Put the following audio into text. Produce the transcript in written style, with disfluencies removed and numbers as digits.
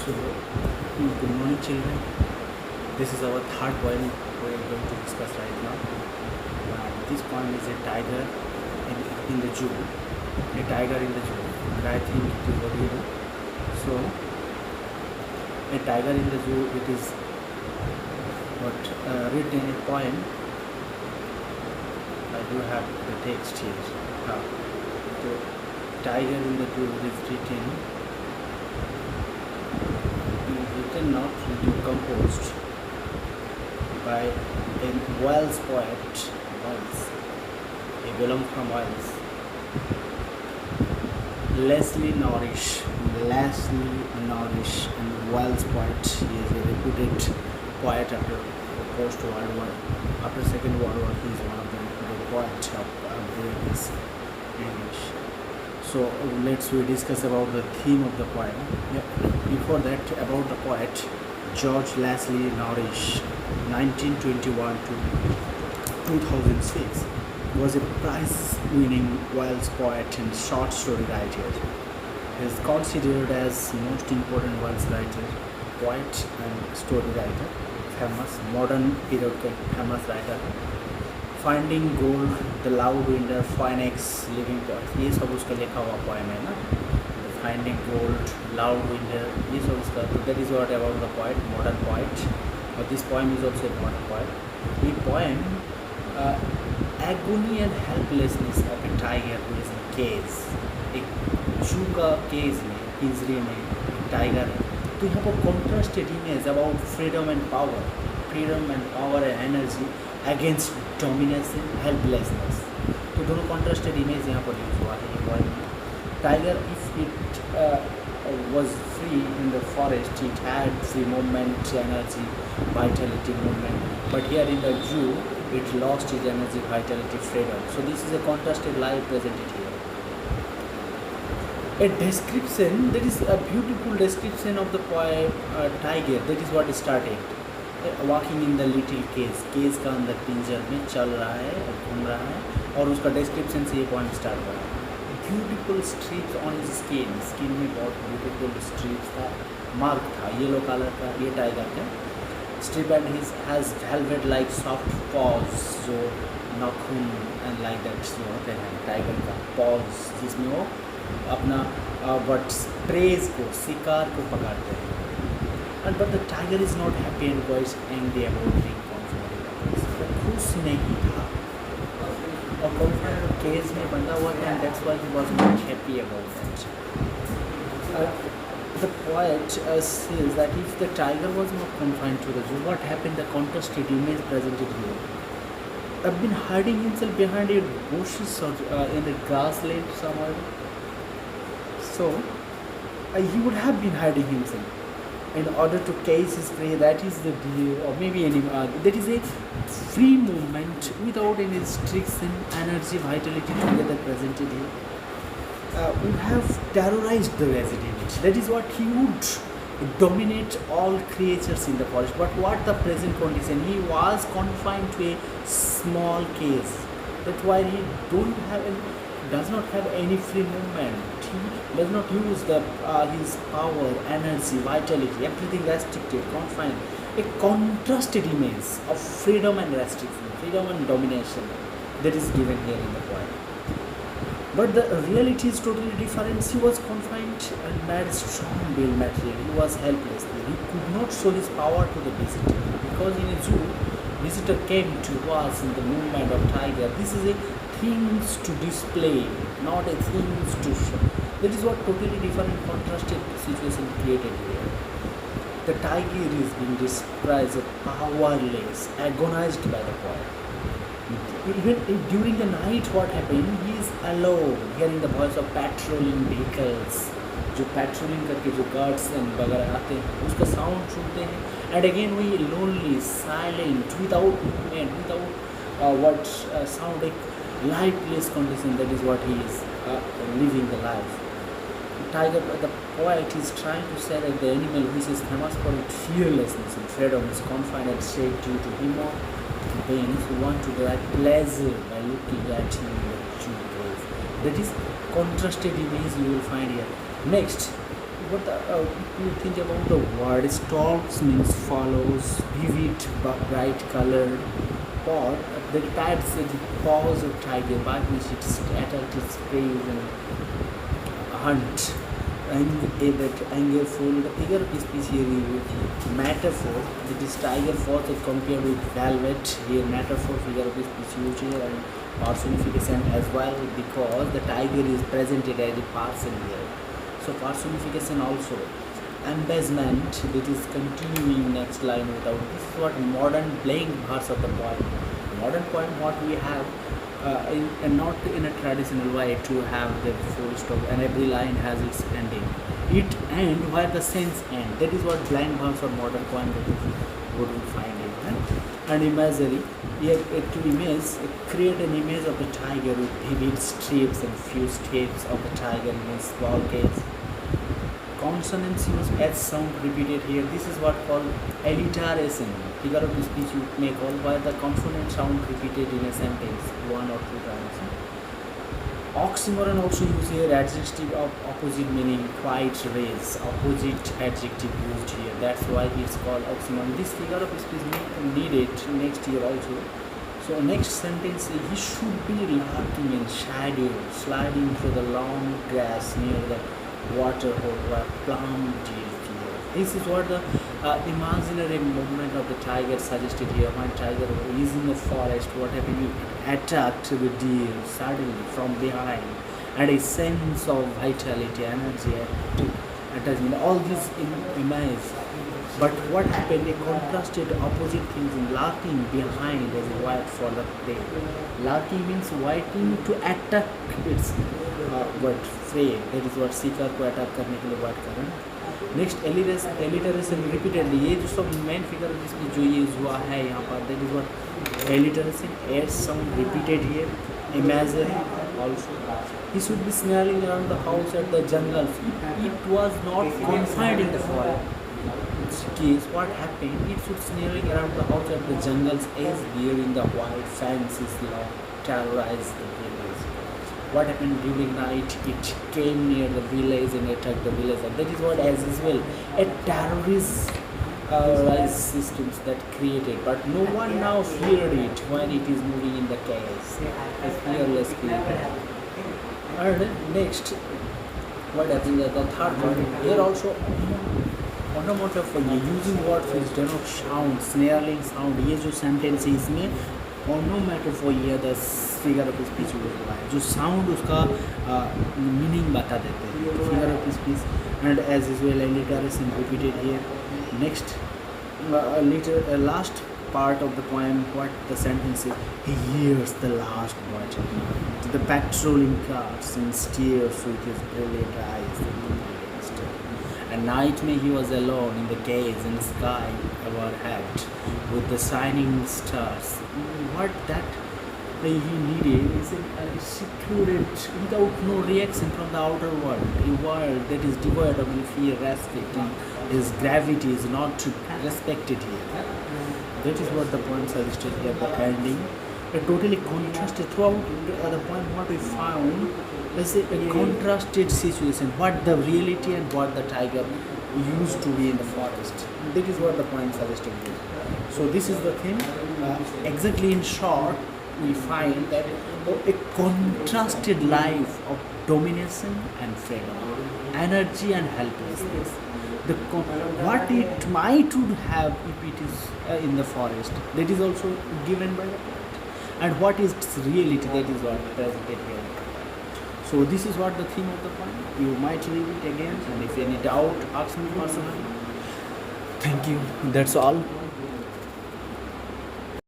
So, good morning, children. This is our third poem we are going to discuss right now. This poem is a tiger in the zoo. A tiger in the zoo. And I think it is what you know. So, a tiger in the zoo. It is what written in a poem. I do have the text here. The tiger in the zoo is written not composed by a Wales poet, Wales, he belongs from Wales, Norris, and Wales poet. He is a reputed poet after post-World War. After Second World War, he is one of the reputed poets of his English. So we discuss about the theme of the poem. Before that, about the poet George Leslie Norris, 1921 to 2006, was a prize-winning Welsh poet and short story writer. He is considered as most important Welsh writer, poet and story writer, famous modern period famous writer. Finding gold, the loud vendor, फाइनेक्स, living point, ये सब उसका लिखा हुआ poem है ना. Finding gold, loud vendor, ये सब उसका. तो that is what about the poet, modern poet. और this poem is also a modern poem. ये poem agony and helplessness of a tiger who is in cage. एक zoo का cage में, पिंजरे में टाइगर है. तो यहाँ पर contrasted image about freedom and power and energy against domination, helplessness. तो दोनों कॉन्ट्रास्टेड इमेज यहाँ पर यूज हुआ है पोएम में. Tiger if it was free in the forest, it had free movement, energy, vitality, movement. But here in the zoo, it lost its energy, vitality, freedom. So this is a contrasted life presented here. A description, that is a beautiful description of the poem tiger. That is what is starting. Walking in the little cage का अंदर पिंजर में चल रहा है और घूम रहा है. और उसका डिस्क्रिप्शन से ये पॉइंट स्टार्ट हो रहा है. Beautiful strips on his skin में बहुत ब्यूटीफुल स्ट्रिप्स था, मार्क था येलो कलर का. ये टाइगर का strip and his has velvet like soft pause, जो नाखून एंड लाइक दैट जो होते हैं टाइगर का पॉज, जिसमें वो अपना बट प्रेज को, शिकार को पकड़ते हैं. And but the tiger is not happy and quite angry about being confined. वो खुश नहीं था और confined केज में बंधा हुआ था, and that's why he was not happy about that. The poet says that if the tiger was not confined to the zoo, what happened? The contrasted image presented here. I've been hiding himself behind a bushes or in a grassland somewhere. So he would have been hiding himself in order to catch his prey. That is the deer or maybe any that is a free movement without any restriction, energy, vitality together presented here. Would have terrorized the resident. That is what he would dominate all creatures in the forest. But what the present condition, he was confined to a small cage. That's why he does not have any free movement. He does not use his power, energy, vitality, everything restricted, confined. A contrasted image of freedom and restriction, freedom and domination, that is given here in the poem. But the reality is totally different. He was confined and made strong-willed material. He was helpless. He could not show his power to the visitor, because in a zoo, visitor came to watch in the movement of tiger. This is a things to display, not a things to show. That is what totally different contrasted situation created here. The tiger is being described as powerless, agonized by the poet. Even during the night, what happened? He is alone, hearing the voice of patrolling vehicles. जो patrolling करके जो guards and वगैरह आते हैं, उसका sound सुनते हैं. And again वही lonely, silent, without movement, without what sound like lifeless condition. That is what he is living the life. Tiger, the poet is trying to say that the animal which is famous for its fearlessness and freedom is confined and safe due to him or beings who want to derive pleasure by looking at him in the true grave. That is contrasted image you will find here. Next, what the, if you think about the word, stalks means follows, vivid, bright colored, paw, the types the paws of tiger by which it attacks its prey and hunt. And that angerful, the figure of species here is metaphor, that is tiger forth compared with velvet here, metaphor figure of species used here, and personification as well, because the tiger is presented as a person here. So personification also. Embellishment, that is continuing next line without, this is what modern blank verse of the poem. Modern poem what we have and not in a traditional way to have the full stop and every line has its ending. It end where the sense end. That is what blank verse or modern poem that is what we find it. And imagery, here to image, create an image of the tiger with vivid strips and few strips of the tiger in a small case. Consonants use S sound repeated here. This is what called alliteration. Figure of speech you may call where the consonant sound repeated in a sentence one or two times. Oxymoron also use here, adjective of opposite meaning, quite raise, opposite adjective used here. That's why it's called oxymoron. This figure of speech needed next year also. So next sentence, he should be lurking in shadow, sliding through the long grass near the water or plum deer. This is what the imaginary movement of the tiger suggested here. When tiger is in the forest, what happened? It attacked the deer suddenly from behind, and a sense of vitality, energy, attachment, all this in image. But what happened? They contrasted opposite things in lurking behind as a white for the prey. Lurking means waiting to attack its what prey. That is what seeker को attack करने के लिए white करना. Next alliteration repeatedly, ये जो सब main figure जिसमें जो यूज हुआ है यहाँ पर, that is what alliteration, S sound repeated here. Imaginary also, he should be smelling around the house at the jungle. It was not confined in the forest. In this case, what happened? It should sneering around the house at the jungles as wearing the white fences long terrorized the village. What happened during night? It came near the village and attacked the village. And that is what, as well, a terrorist systems that created. But no one now feared it when it is moving in the chaos. A fearless creature. And next, what happened? The third one here also. Onomatopoeia for using words which do not sound, snarling sound. ये जो sentence है इसमें onomatopoeia the figure of speech use हुआ है, जो sound उसका meaning बता देते हैं. Figure of speech and as well alliteration repeated here. Next, last part of the poem, what the sentence is, he hears the last word. The patrolling cars and stares with his brilliant eyes. At night he was alone in the caves in the sky overhead with the shining stars. What that he needed is a secluded, without no reaction from the outer world, a world that is devoid of fear, respect, and his gravity is not respected here. That is what the poem suggested here, the ending. A totally contrasted throughout the poem. What we found is a contrasted situation. What the reality and what the tiger used to be in the forest. That is what the poem suggested here. So this is the thing. Exactly in short, we find that a contrasted life of domination and freedom, energy and helplessness. What it might would have if it is in the forest, that is also given by the poet. And what is reality, that is what presented here. So this is what the theme of the poem. You might read it again, and if any doubt, ask me personally. Thank you. That's all.